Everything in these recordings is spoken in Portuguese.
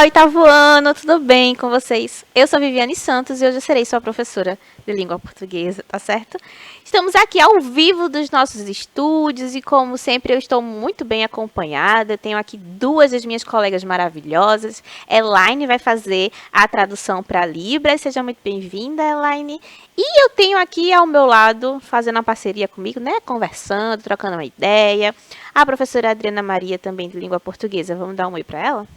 oitavo ano, tudo bem com vocês? Eu sou Viviane Santos e hoje eu serei sua professora de língua portuguesa, tá certo? Estamos aqui ao vivo dos nossos estúdios e, como sempre, eu estou muito bem acompanhada. Tenho aqui duas das minhas colegas maravilhosas. Elaine vai fazer a tradução para Libras. Seja muito bem-vinda, Elaine. E eu tenho aqui ao meu lado, fazendo uma parceria comigo, né? Conversando, trocando uma ideia, a professora Adriana Maria, também de língua portuguesa. Vamos dar um oi para ela?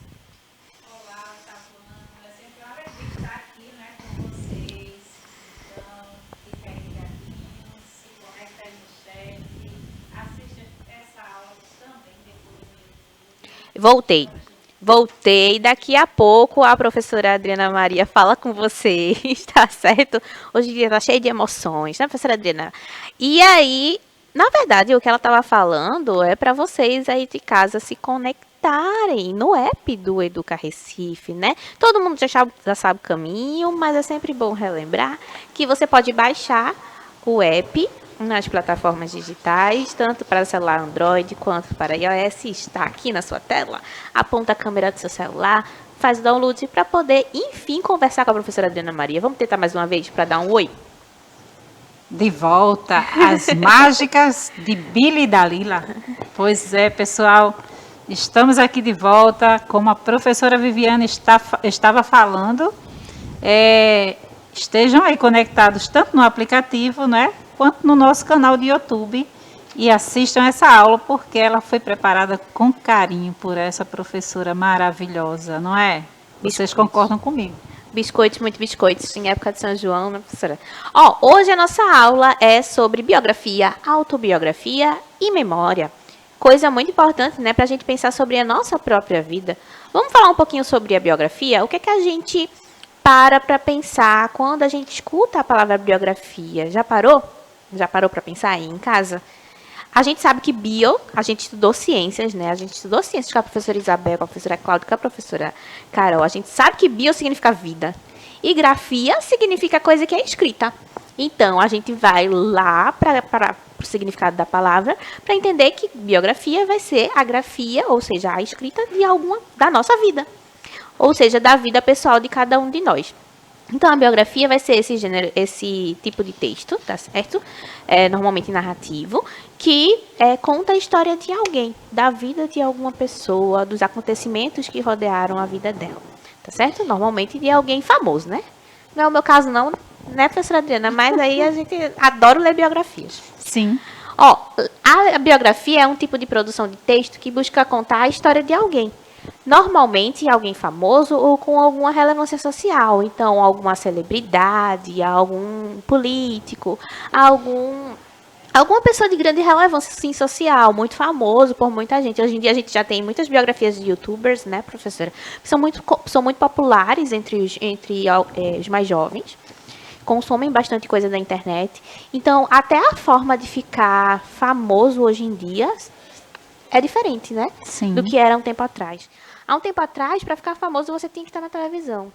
Voltei. Daqui a pouco a professora Adriana Maria fala com vocês, tá certo? Hoje em dia tá cheio de emoções, né, professora Adriana? E aí, na verdade, o que ela estava falando é para vocês aí de casa se conectarem no app do Educa Recife, né? Todo mundo já sabe o caminho, mas é sempre bom relembrar que você pode baixar o app nas plataformas digitais, tanto para celular Android quanto para iOS. Está aqui na sua tela. Aponta a câmera do seu celular, faz o download para poder, enfim, conversar com a professora Adriana Maria. Vamos tentar mais uma vez para dar um oi? De volta, as mágicas de Billy e Dalila. Pois é, pessoal, estamos aqui de volta, como a professora Viviane estava falando. Estejam aí conectados tanto no aplicativo, né, quanto no nosso canal de YouTube e assistam essa aula, porque ela foi preparada com carinho por essa professora maravilhosa, não é? Vocês concordam comigo? Biscoitos, muito biscoitos, em época de São João, né, professora? Hoje a nossa aula é sobre biografia, autobiografia e memória. Coisa muito importante, né, para a gente pensar sobre a nossa própria vida. Vamos falar um pouquinho sobre a biografia? O que é que a gente para pensar quando a gente escuta a palavra biografia? Já parou? Já parou para pensar aí em casa? A gente sabe que a gente estudou ciências, né? A gente estudou ciências com a professora Isabel, com a professora Cláudia, com a professora Carol. A gente sabe que bio significa vida. E grafia significa coisa que é escrita. Então, a gente vai lá para o significado da palavra para entender que biografia vai ser a grafia, ou seja, a escrita de alguma da nossa vida. Ou seja, da vida pessoal de cada um de nós. Então, a biografia vai ser esse tipo de texto, tá certo? Normalmente narrativo, que conta a história de alguém, da vida de alguma pessoa, dos acontecimentos que rodearam a vida dela, tá certo? Normalmente de alguém famoso, né? Não é o meu caso não, né, professora Adriana? Mas aí a gente adora ler biografias. Sim. A biografia é um tipo de produção de texto que busca contar a história de alguém. Normalmente alguém famoso ou com alguma relevância social. Então, alguma celebridade, algum político, alguma pessoa de grande relevância sim, social, muito famoso por muita gente. Hoje em dia a gente já tem muitas biografias de youtubers, né, professora? São muito populares entre os mais jovens. Consomem bastante coisa da internet. Então, até a forma de ficar famoso hoje em dia é diferente, né? Sim. Do que era um tempo atrás. Há um tempo atrás, para ficar famoso, você tinha que estar na televisão.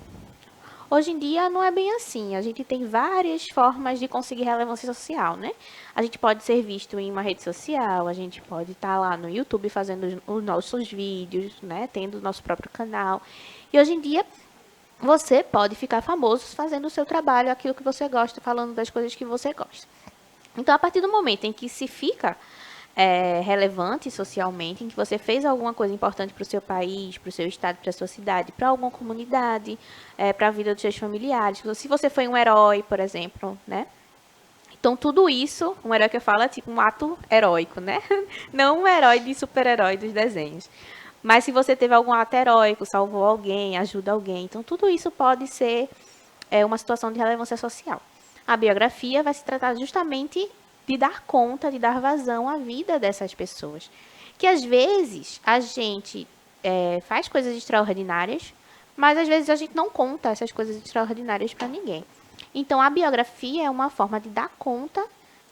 Hoje em dia, não é bem assim. A gente tem várias formas de conseguir relevância social, né? A gente pode ser visto em uma rede social, a gente pode estar lá no YouTube fazendo os nossos vídeos, né? Tendo o nosso próprio canal. E hoje em dia, você pode ficar famoso fazendo o seu trabalho, aquilo que você gosta, falando das coisas que você gosta. Então, a partir do momento em que se fica relevante socialmente, em que você fez alguma coisa importante para o seu país, para o seu estado, para a sua cidade, para alguma comunidade, para a vida dos seus familiares. Se você foi um herói, por exemplo, né? Então, tudo isso, um herói que eu falo é tipo um ato heróico, né? Não um herói de super-herói dos desenhos. Mas se você teve algum ato heróico, salvou alguém, ajuda alguém, então tudo isso pode ser uma situação de relevância social. A biografia vai se tratar justamente de dar conta, de dar vazão à vida dessas pessoas. Que às vezes a gente faz coisas extraordinárias, mas às vezes a gente não conta essas coisas extraordinárias para ninguém. Então a biografia é uma forma de dar conta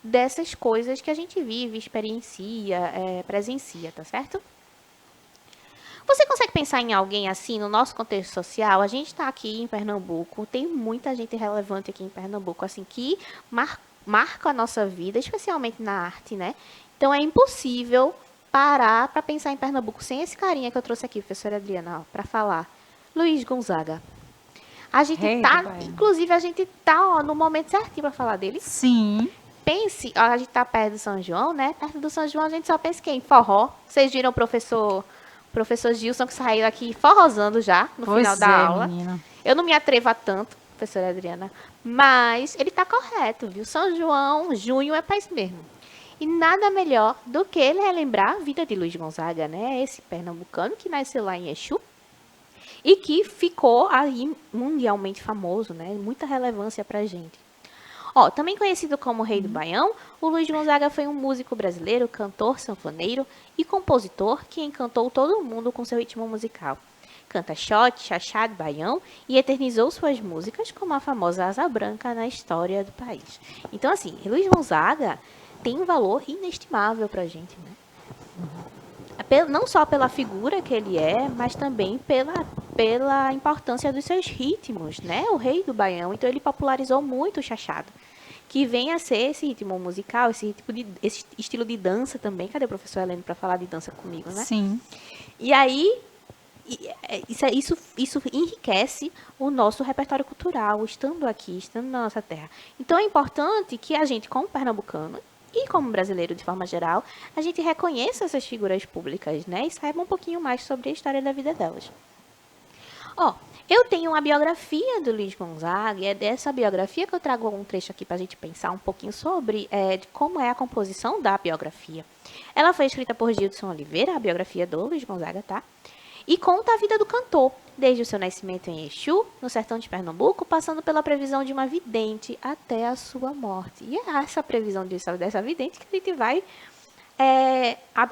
dessas coisas que a gente vive, experiencia, presencia, tá certo? Você consegue pensar em alguém assim no nosso contexto social? A gente está aqui em Pernambuco, tem muita gente relevante aqui em Pernambuco, assim, que marca a nossa vida, especialmente na arte, né? Então é impossível parar para pensar em Pernambuco sem esse carinha que eu trouxe aqui, professora Adriana, para falar Luiz Gonzaga. A gente Rei do tá, Baião. inclusive, a gente tá, ó, no momento certinho para falar dele. Sim. Pense, ó, a gente tá perto do São João, né? Perto do São João a gente só pensa quem? Forró. Vocês viram o professor Gilson que saiu aqui forrosando já no Pois final da é, aula. menina. Eu não me atrevo a tanto, professora Adriana, mas ele tá correto, viu? São João, junho é para isso mesmo. E nada melhor do que relembrar a vida de Luiz Gonzaga, né? Esse pernambucano que nasceu lá em Exu e que ficou aí mundialmente famoso, né? Muita relevância pra gente. Ó, também conhecido como Rei do Baião, o Luiz Gonzaga foi um músico brasileiro, cantor, sanfoneiro e compositor que encantou todo mundo com seu ritmo musical. Canta shot, chachado, baião e eternizou suas músicas como a famosa Asa Branca na história do país. Então, assim, Luiz Gonzaga tem um valor inestimável pra gente, né? Não só pela figura que ele é, mas também pela importância dos seus ritmos, né? O rei do baião, então ele popularizou muito o chachado, que vem a ser esse ritmo musical, esse estilo de dança também. Cadê o professor Heleno para falar de dança comigo, né? Sim. E aí, isso enriquece o nosso repertório cultural, estando aqui, estando na nossa terra. Então é importante que a gente, como pernambucano, e como brasileiro de forma geral, a gente reconheça essas figuras públicas, né? E saiba um pouquinho mais sobre a história da vida delas. Ó, eu tenho uma biografia do Luiz Gonzaga, e é dessa biografia que eu trago um trecho aqui para a gente pensar um pouquinho sobre de como é a composição da biografia. Ela foi escrita por Gilson Oliveira, a biografia do Luiz Gonzaga, tá? E conta a vida do cantor, desde o seu nascimento em Exu, no sertão de Pernambuco, passando pela previsão de uma vidente até a sua morte. E é essa previsão dessa vidente que a gente vai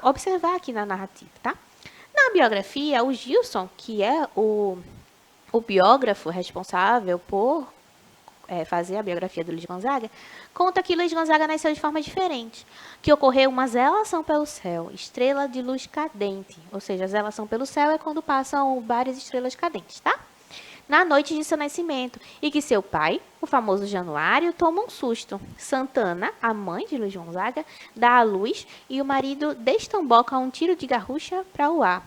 observar aqui na narrativa, tá? Na biografia, o Gilson, que é o biógrafo responsável por fazer a biografia do Luiz Gonzaga, conta que Luiz Gonzaga nasceu de forma diferente, que ocorreu uma zelação pelo céu, estrela de luz cadente, ou seja, a zelação pelo céu é quando passam várias estrelas cadentes, tá? Na noite de seu nascimento, e que seu pai, o famoso Januário, toma um susto. Santana, a mãe de Luiz Gonzaga, dá à luz e o marido destamboca um tiro de garrucha para o ar,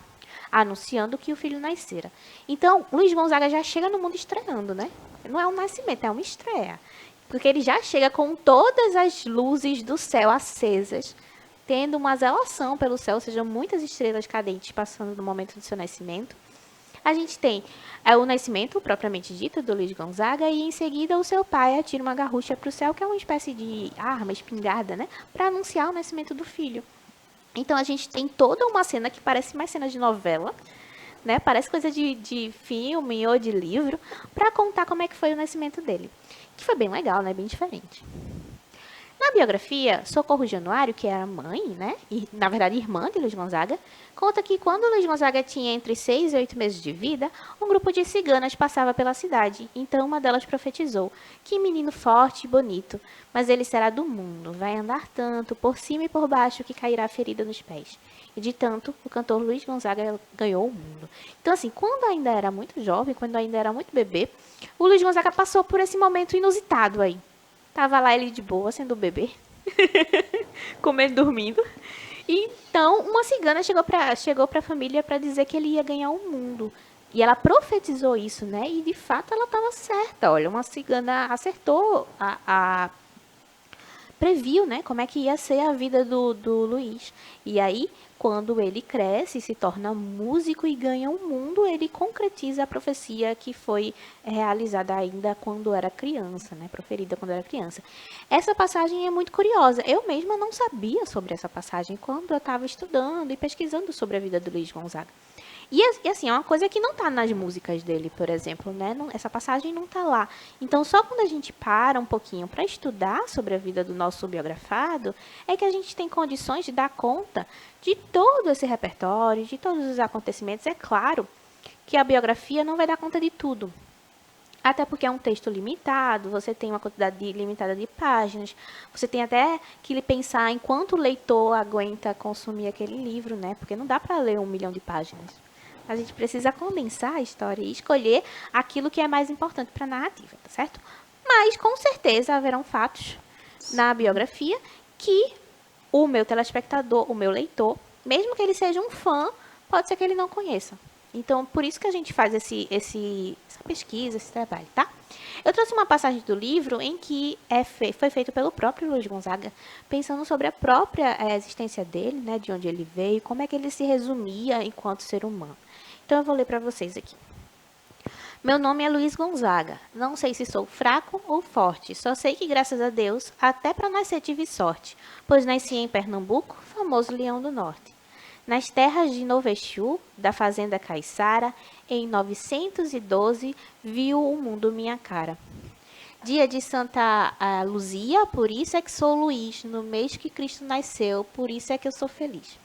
anunciando que o filho nascera. Então, Luiz Gonzaga já chega no mundo estreando, né? Não é um nascimento, é uma estreia. Porque ele já chega com todas as luzes do céu acesas, tendo uma zelação pelo céu, ou seja, muitas estrelas cadentes passando no momento do seu nascimento. A gente tem o nascimento, propriamente dito, do Luiz Gonzaga, e em seguida o seu pai atira uma garrucha para o céu, que é uma espécie de arma, espingarda, né? Para anunciar o nascimento do filho. Então, a gente tem toda uma cena que parece mais cena de novela, né? Parece coisa de filme ou de livro, para contar como é que foi o nascimento dele. Que foi bem legal, né? Bem diferente. Na biografia, Socorro Januário, que era mãe, né? E, na verdade, irmã de Luiz Gonzaga, conta que quando Luiz Gonzaga tinha entre 6 e 8 meses de vida, um grupo de ciganas passava pela cidade. Então, uma delas profetizou: que menino forte e bonito, mas ele será do mundo, vai andar tanto, por cima e por baixo, que cairá ferida nos pés. E de tanto, o cantor Luiz Gonzaga ganhou o mundo. Então, assim, quando ainda era muito jovem, quando ainda era muito bebê, o Luiz Gonzaga passou por esse momento inusitado aí. Tava lá ele de boa, sendo bebê, comendo, dormindo. E, então, uma cigana chegou para a família para dizer que ele ia ganhar o mundo. E ela profetizou isso, né? E, de fato, ela estava certa. Olha, uma cigana acertou previu, né, como é que ia ser a vida do Luiz. E aí, quando ele cresce, se torna músico e ganha um mundo, ele concretiza a profecia que foi realizada ainda quando era criança, né, proferida quando era criança. Essa passagem é muito curiosa. Eu mesma não sabia sobre essa passagem quando eu estava estudando e pesquisando sobre a vida do Luiz Gonzaga. E assim, é uma coisa que não está nas músicas dele, por exemplo, né? Essa passagem não está lá. Então, só quando a gente para um pouquinho para estudar sobre a vida do nosso biografado, é que a gente tem condições de dar conta de todo esse repertório, de todos os acontecimentos. É claro que a biografia não vai dar conta de tudo. Até porque é um texto limitado, você tem uma quantidade limitada de páginas, você tem até que pensar em quanto o leitor aguenta consumir aquele livro, né? Porque não dá para ler 1 milhão de páginas. A gente precisa condensar a história e escolher aquilo que é mais importante para a narrativa, tá certo? Mas, com certeza, haverão fatos na biografia que o meu telespectador, o meu leitor, mesmo que ele seja um fã, pode ser que ele não conheça. Então, por isso que a gente faz essa pesquisa, esse trabalho, tá? Eu trouxe uma passagem do livro em que foi feito pelo próprio Luiz Gonzaga, pensando sobre a própria existência dele, né, de onde ele veio, como é que ele se resumia enquanto ser humano. Então, eu vou ler para vocês aqui. Meu nome é Luiz Gonzaga. Não sei se sou fraco ou forte. Só sei que, graças a Deus, até para nascer tive sorte, pois nasci em Pernambuco, famoso Leão do Norte. Nas terras de Novo Exu, da fazenda Caiçara, em 912, viu o mundo minha cara. Dia de Santa Luzia, por isso é que sou Luiz. No mês que Cristo nasceu, por isso é que eu sou feliz.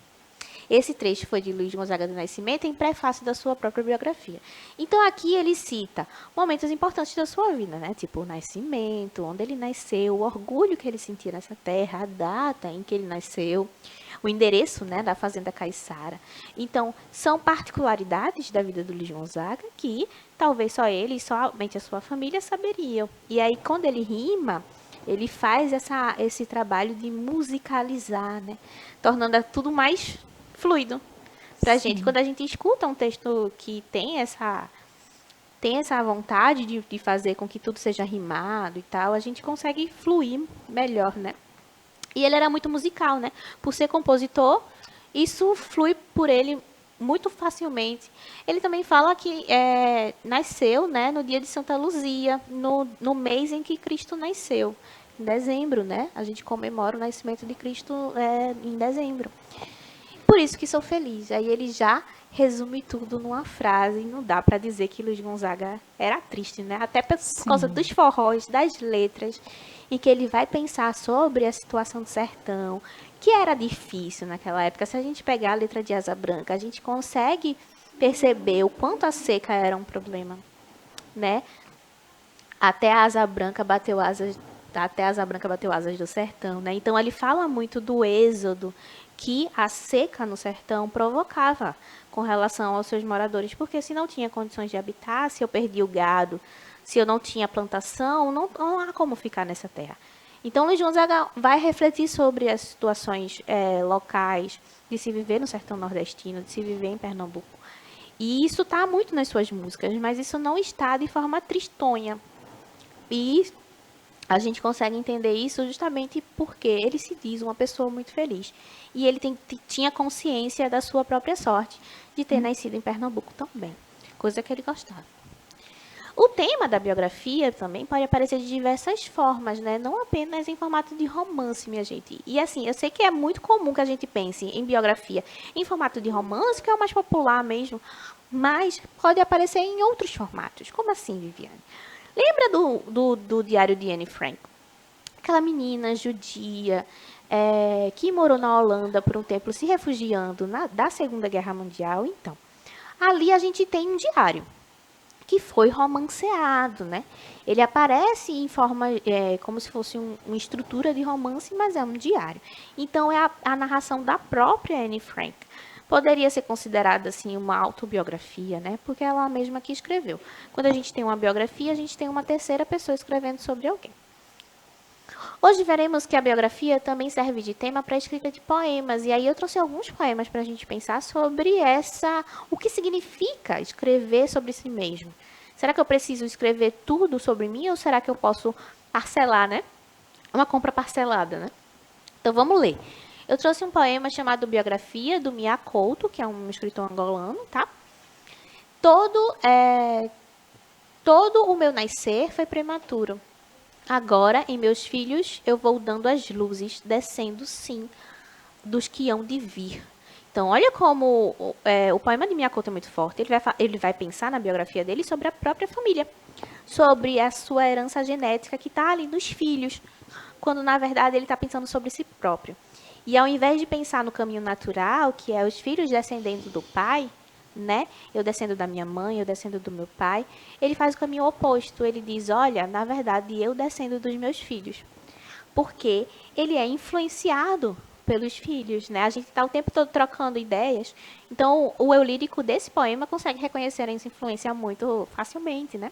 Esse trecho foi de Luiz Gonzaga do Nascimento em prefácio da sua própria biografia. Então aqui ele cita momentos importantes da sua vida, né? Tipo o nascimento, onde ele nasceu, o orgulho que ele sentia nessa terra, a data em que ele nasceu, o endereço, né, da fazenda Caiçara. Então são particularidades da vida do Luiz Gonzaga que talvez só ele e somente a sua família saberiam. E aí quando ele rima, ele faz esse trabalho de musicalizar, né? Tornando tudo mais fluido pra gente. Quando a gente escuta um texto que tem essa vontade de fazer com que tudo seja rimado e tal, a gente consegue fluir melhor, né? E ele era muito musical, né? Por ser compositor, isso flui por ele muito facilmente. Ele também fala que nasceu, né, no dia de Santa Luzia, no mês em que Cristo nasceu. Em dezembro, né? A gente comemora o nascimento de Cristo em dezembro. Por isso que sou feliz. Aí ele já resume tudo numa frase. E não dá para dizer que Luiz Gonzaga era triste, né? Até por causa dos forróis, das letras, em que ele vai pensar sobre a situação do sertão, que era difícil naquela época. Se a gente pegar a letra de Asa Branca, a gente consegue perceber o quanto a seca era um problema, né? Até a asa branca bateu asas do sertão, né? Então ele fala muito do êxodo que a seca no sertão provocava com relação aos seus moradores, porque se não tinha condições de habitar, se eu perdi o gado, se eu não tinha plantação, não há como ficar nessa terra. Então Luiz Gonzaga vai refletir sobre as situações locais de se viver no sertão nordestino, de se viver em Pernambuco. E isso está muito nas suas músicas, mas isso não está de forma tristonha. E a gente consegue entender isso justamente porque ele se diz uma pessoa muito feliz. E ele tinha consciência da sua própria sorte de ter nascido em Pernambuco também, coisa que ele gostava. O tema da biografia também pode aparecer de diversas formas, né? Não apenas em formato de romance, minha gente. E assim, eu sei que é muito comum que a gente pense em biografia em formato de romance, que é o mais popular mesmo, mas pode aparecer em outros formatos. Como assim, Viviane? Lembra do diário de Anne Frank? Aquela menina judia que morou na Holanda por um tempo, se refugiando da Segunda Guerra Mundial. Então, ali a gente tem um diário que foi romanceado, né? Ele aparece em forma como se fosse uma estrutura de romance, mas é um diário. Então, é a narração da própria Anne Frank. Poderia ser considerada assim uma autobiografia, né? Porque ela mesma que escreveu. Quando a gente tem uma biografia, a gente tem uma terceira pessoa escrevendo sobre alguém. Hoje veremos que a biografia também serve de tema para a escrita de poemas. E aí eu trouxe alguns poemas para a gente pensar sobre o que significa escrever sobre si mesmo. Será que eu preciso escrever tudo sobre mim ou será que eu posso parcelar, né? Uma compra parcelada, né? Então vamos ler. Eu trouxe um poema chamado Biografia, do Mia Couto, que é um escritor angolano, tá? Todo o meu nascer foi prematuro. Agora, em meus filhos, eu vou dando as luzes, descendo, sim, dos que hão de vir. Então, olha como o poema de Mia Couto é muito forte. Ele vai pensar na biografia dele sobre a própria família, sobre a sua herança genética que está ali nos filhos, quando, na verdade, ele está pensando sobre si próprio. E ao invés de pensar no caminho natural, que é os filhos descendendo do pai, né? Eu descendo da minha mãe, eu descendo do meu pai, ele faz o caminho oposto. Ele diz, olha, na verdade, eu descendo dos meus filhos. Porque ele é influenciado pelos filhos, né? A gente está o tempo todo trocando ideias. Então, o eu lírico desse poema consegue reconhecer essa influência muito facilmente, né?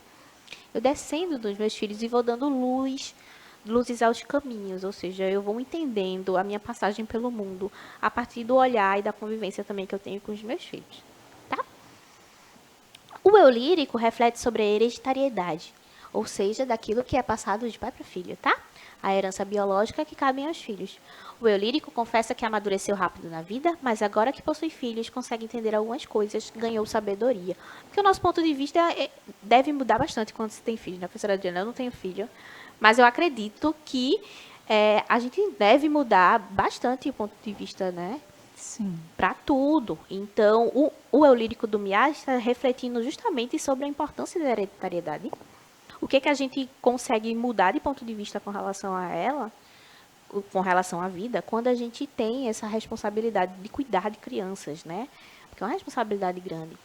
Eu descendo dos meus filhos e vou dando luzes aos caminhos, ou seja, eu vou entendendo a minha passagem pelo mundo a partir do olhar e da convivência também que eu tenho com os meus filhos, tá? O eu lírico reflete sobre a hereditariedade, ou seja, daquilo que é passado de pai para filho, tá? A herança biológica que cabe aos filhos. O eu lírico confessa que amadureceu rápido na vida, mas agora que possui filhos, consegue entender algumas coisas, ganhou sabedoria. Porque o nosso ponto de vista deve mudar bastante quando se tem filho, né, professora Adriana? Eu não tenho filho, mas eu acredito que a gente deve mudar bastante o ponto de vista, né? Sim. Para tudo. Então, o eu lírico do Miá está refletindo justamente sobre a importância da hereditariedade. O que a gente consegue mudar de ponto de vista com relação a ela, com relação à vida, quando a gente tem essa responsabilidade de cuidar de crianças, né? Porque é uma responsabilidade grande.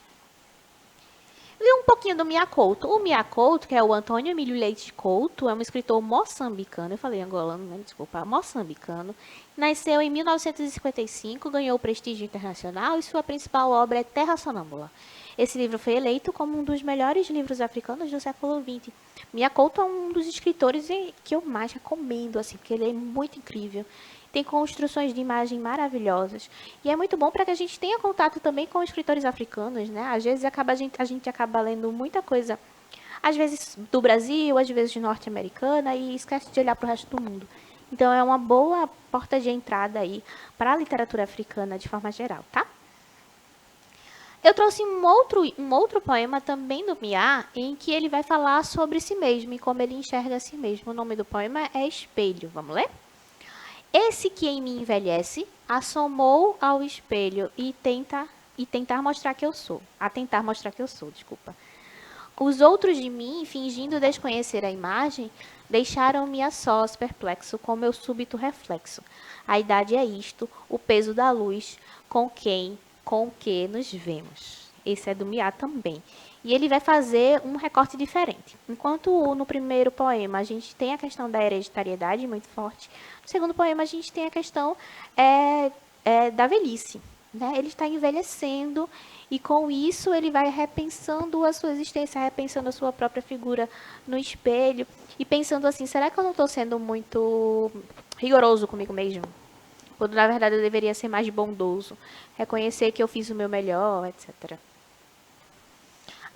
Li um pouquinho do Mia Couto. O Mia Couto, que é o Antônio Emílio Leite Couto, é um escritor moçambicano, eu falei angolano, né? Desculpa, moçambicano. Nasceu em 1955, ganhou prestígio internacional e sua principal obra é Terra Sonâmbula. Esse livro foi eleito como um dos melhores livros africanos do século XX. Mia Couto é um dos escritores que eu mais recomendo, assim, porque ele é muito incrível. Tem construções de imagem maravilhosas. E é muito bom para que a gente tenha contato também com escritores africanos, né? Às vezes a gente acaba lendo muita coisa, às vezes do Brasil, às vezes norte-americana, e esquece de olhar para o resto do mundo. Então é uma boa porta de entrada aí para a literatura africana de forma geral, tá? Eu trouxe um outro poema também do Miá, em que ele vai falar sobre si mesmo e como ele enxerga a si mesmo. O nome do poema é Espelho. Vamos ler? Esse que em mim envelhece, assomou ao espelho e tentar mostrar que eu sou. A tentar mostrar que eu sou, desculpa. Os outros de mim, fingindo desconhecer a imagem, deixaram-me a sós, perplexo, com meu súbito reflexo. A idade é isto, o peso da luz, com que nos vemos. Esse é do Miá também. E ele vai fazer um recorte diferente. Enquanto no primeiro poema a gente tem a questão da hereditariedade muito forte, no segundo poema a gente tem a questão da velhice. Né? Ele está envelhecendo e com isso ele vai repensando a sua existência, repensando a sua própria figura no espelho e pensando assim, será que eu não estou sendo muito rigoroso comigo mesmo? Quando na verdade eu deveria ser mais bondoso, reconhecer que eu fiz o meu melhor, etc.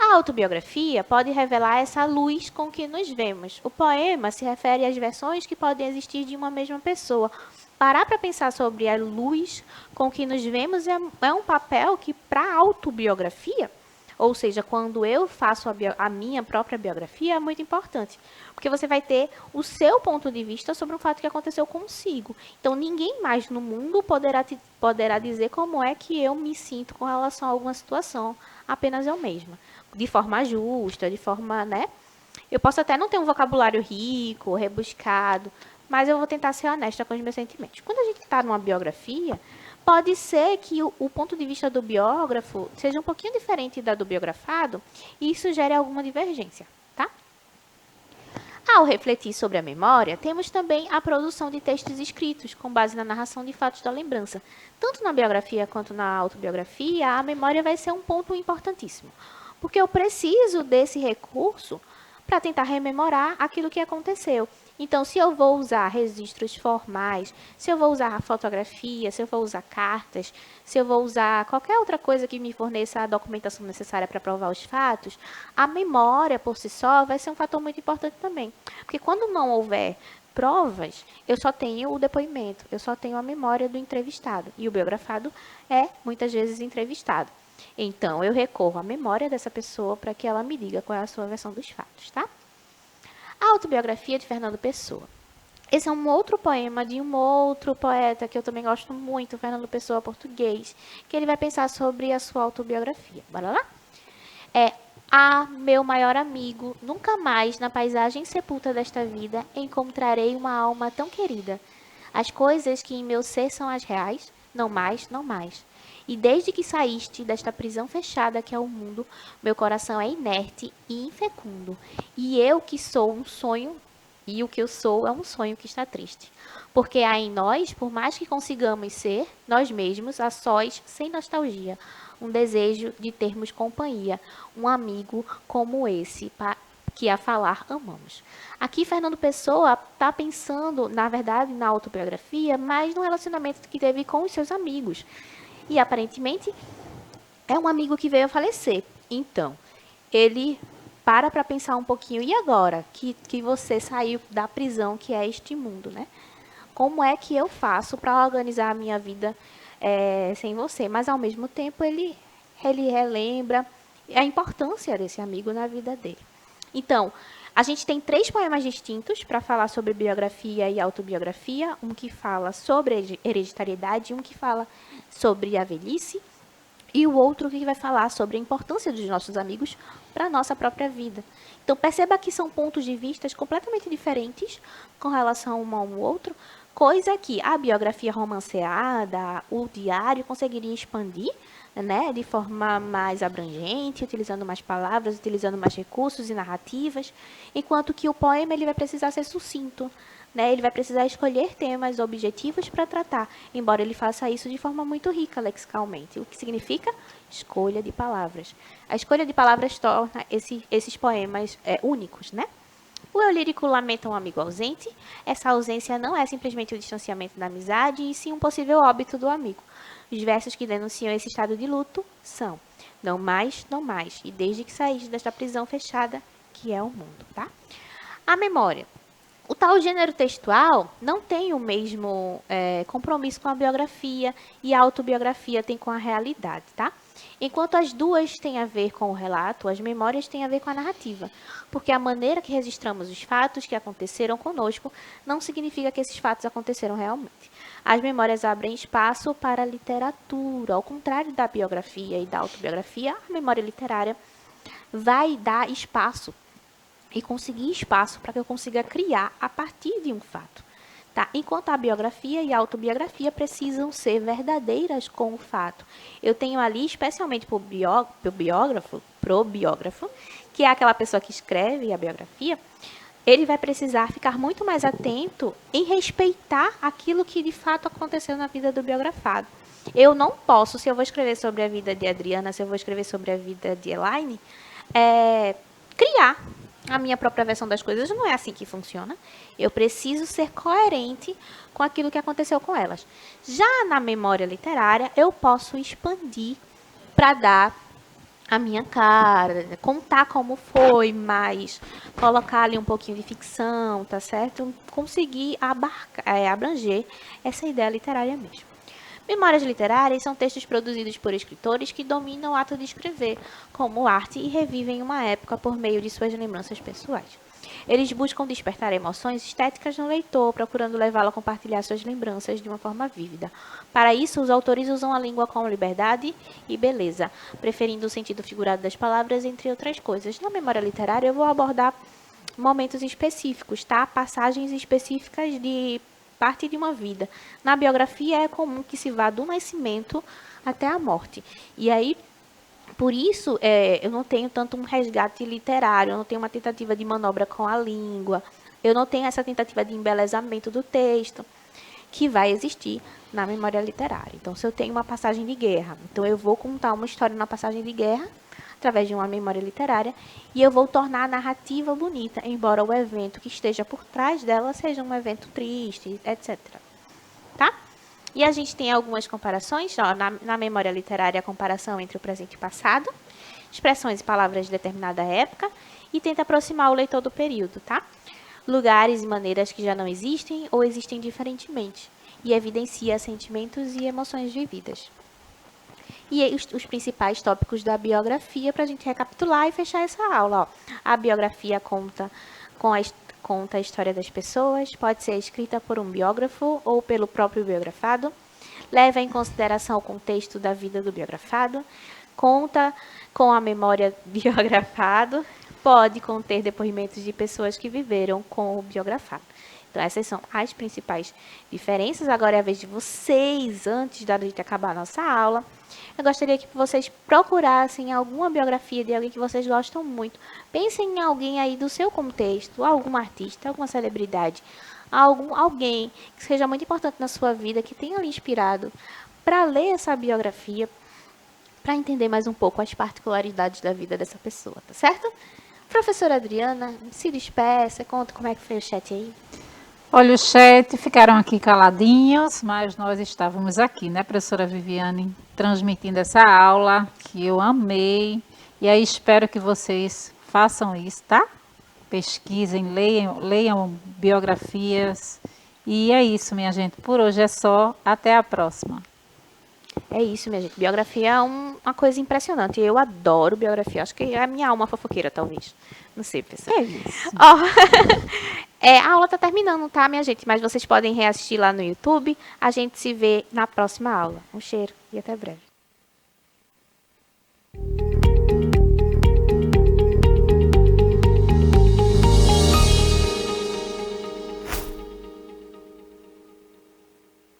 A autobiografia pode revelar essa luz com que nos vemos. O poema se refere às versões que podem existir de uma mesma pessoa. Parar para pensar sobre a luz com que nos vemos é um papel que, para a autobiografia, ou seja, quando eu faço a minha própria biografia, é muito importante. Porque você vai ter o seu ponto de vista sobre um fato que aconteceu consigo. Então, ninguém mais no mundo poderá dizer como é que eu me sinto com relação a alguma situação. Apenas eu mesma. De forma justa, de forma, né? Eu posso até não ter um vocabulário rico, rebuscado, mas eu vou tentar ser honesta com os meus sentimentos. Quando a gente está numa biografia, pode ser que o ponto de vista do biógrafo seja um pouquinho diferente da do biografado, e isso gere alguma divergência, tá? Ao refletir sobre a memória, temos também a produção de textos escritos, com base na narração de fatos da lembrança. Tanto na biografia quanto na autobiografia, a memória vai ser um ponto importantíssimo, porque eu preciso desse recurso para tentar rememorar aquilo que aconteceu. Então, se eu vou usar registros formais, se eu vou usar fotografia, se eu vou usar cartas, se eu vou usar qualquer outra coisa que me forneça a documentação necessária para provar os fatos, a memória por si só vai ser um fator muito importante também. Porque quando não houver provas, eu só tenho o depoimento, eu só tenho a memória do entrevistado. E o biografado é, muitas vezes, entrevistado. Então, eu recorro à memória dessa pessoa para que ela me diga qual é a sua versão dos fatos, tá? A autobiografia de Fernando Pessoa. Esse é um outro poema de um outro poeta que eu também gosto muito, Fernando Pessoa, português, que ele vai pensar sobre a sua autobiografia. Bora lá? Meu maior amigo, nunca mais na paisagem sepulta desta vida encontrarei uma alma tão querida. As coisas que em meu ser são as reais, não mais, não mais. E desde que saíste desta prisão fechada que é o mundo, meu coração é inerte e infecundo. E eu que sou um sonho, e o que eu sou é um sonho que está triste. Porque há em nós, por mais que consigamos ser, nós mesmos, a sós, sem nostalgia, um desejo de termos companhia, um amigo como esse, que a falar amamos. Aqui, Fernando Pessoa está pensando, na verdade, na autobiografia, mas no relacionamento que teve com os seus amigos. E, aparentemente, é um amigo que veio a falecer. Então, ele para pensar um pouquinho, e agora que você saiu da prisão que é este mundo, né? Como é que eu faço para organizar a minha vida sem você? Mas, ao mesmo tempo, ele relembra a importância desse amigo na vida dele. Então, a gente tem 3 poemas distintos para falar sobre biografia e autobiografia. Um que fala sobre hereditariedade, um que fala sobre a velhice, e o outro que vai falar sobre a importância dos nossos amigos para a nossa própria vida. Então, perceba que são pontos de vista completamente diferentes com relação um ao outro, coisa que a biografia romanceada, o diário, conseguiria expandir, né, de forma mais abrangente, utilizando mais palavras, utilizando mais recursos e narrativas, enquanto que o poema ele vai precisar ser sucinto, né? Ele vai precisar escolher temas objetivos para tratar, embora ele faça isso de forma muito rica lexicalmente. O que significa? Escolha de palavras. A escolha de palavras torna esses poemas únicos, né? O eu lírico lamenta um amigo ausente. Essa ausência não é simplesmente o distanciamento da amizade, e sim um possível óbito do amigo. Os versos que denunciam esse estado de luto são: não mais, não mais, e desde que saíste desta prisão fechada, que é o mundo, tá? A memória. O tal gênero textual não tem o mesmo compromisso com a biografia, e a autobiografia tem com a realidade, tá? Enquanto as duas têm a ver com o relato, as memórias têm a ver com a narrativa, porque a maneira que registramos os fatos que aconteceram conosco não significa que esses fatos aconteceram realmente. As memórias abrem espaço para a literatura, ao contrário da biografia e da autobiografia. A memória literária vai dar espaço e conseguir espaço para que eu consiga criar a partir de um fato. Tá? Enquanto a biografia e a autobiografia precisam ser verdadeiras com o fato. Eu tenho ali, especialmente para o biógrafo, que é aquela pessoa que escreve a biografia, ele vai precisar ficar muito mais atento em respeitar aquilo que de fato aconteceu na vida do biografado. Eu não posso, se eu vou escrever sobre a vida de Adriana, se eu vou escrever sobre a vida de Elaine, criar a minha própria versão das coisas. Não é assim que funciona. Eu preciso ser coerente com aquilo que aconteceu com elas. Já na memória literária, eu posso expandir para dar a minha cara, contar como foi, mas colocar ali um pouquinho de ficção, tá certo? Conseguir abranger essa ideia literária mesmo. Memórias literárias são textos produzidos por escritores que dominam o ato de escrever como arte e revivem uma época por meio de suas lembranças pessoais. Eles buscam despertar emoções estéticas no leitor, procurando levá-lo a compartilhar suas lembranças de uma forma vívida. Para isso, os autores usam a língua com liberdade e beleza, preferindo o sentido figurado das palavras, entre outras coisas. Na memória literária, eu vou abordar momentos específicos, tá? Passagens específicas de parte de uma vida. Na biografia é comum que se vá do nascimento até a morte. E aí, por isso, eu não tenho tanto um resgate literário, eu não tenho uma tentativa de manobra com a língua, eu não tenho essa tentativa de embelezamento do texto, que vai existir na memória literária. Então, se eu tenho uma passagem de guerra, então eu vou contar uma história na passagem de guerra, através de uma memória literária, e eu vou tornar a narrativa bonita, embora o evento que esteja por trás dela seja um evento triste, etc. Tá? E a gente tem algumas comparações, ó, na memória literária, a comparação entre o presente e o passado, expressões e palavras de determinada época, e tenta aproximar o leitor do período, tá? Lugares e maneiras que já não existem ou existem diferentemente, e evidencia sentimentos e emoções vividas. E os principais tópicos da biografia, para a gente recapitular e fechar essa aula. Ó. A biografia conta a história das pessoas, pode ser escrita por um biógrafo ou pelo próprio biografado, leva em consideração o contexto da vida do biografado, conta com a memória biografado, pode conter depoimentos de pessoas que viveram com o biografado. Então, essas são as principais diferenças. Agora é a vez de vocês, antes da gente acabar a nossa aula, eu gostaria que vocês procurassem alguma biografia de alguém que vocês gostam muito. Pensem em alguém aí do seu contexto, algum artista, alguma celebridade, alguém que seja muito importante na sua vida, que tenha lhe inspirado para ler essa biografia, para entender mais um pouco as particularidades da vida dessa pessoa, tá certo? Professora Adriana, se despeça, conta como é que foi o chat aí. Olha, o chat ficaram aqui caladinhos, mas nós estávamos aqui, né, professora Viviane, transmitindo essa aula que eu amei. E aí espero que vocês façam isso, tá? Pesquisem, leiam biografias. E é isso, minha gente. Por hoje é só. Até a próxima. É isso, minha gente. Biografia é uma coisa impressionante. Eu adoro biografia. Acho que é a minha alma fofoqueira, talvez. Não sei, pessoal. É isso. Ó, a aula tá terminando, tá, minha gente? Mas vocês podem reassistir lá no YouTube. A gente se vê na próxima aula. Um cheiro e até breve.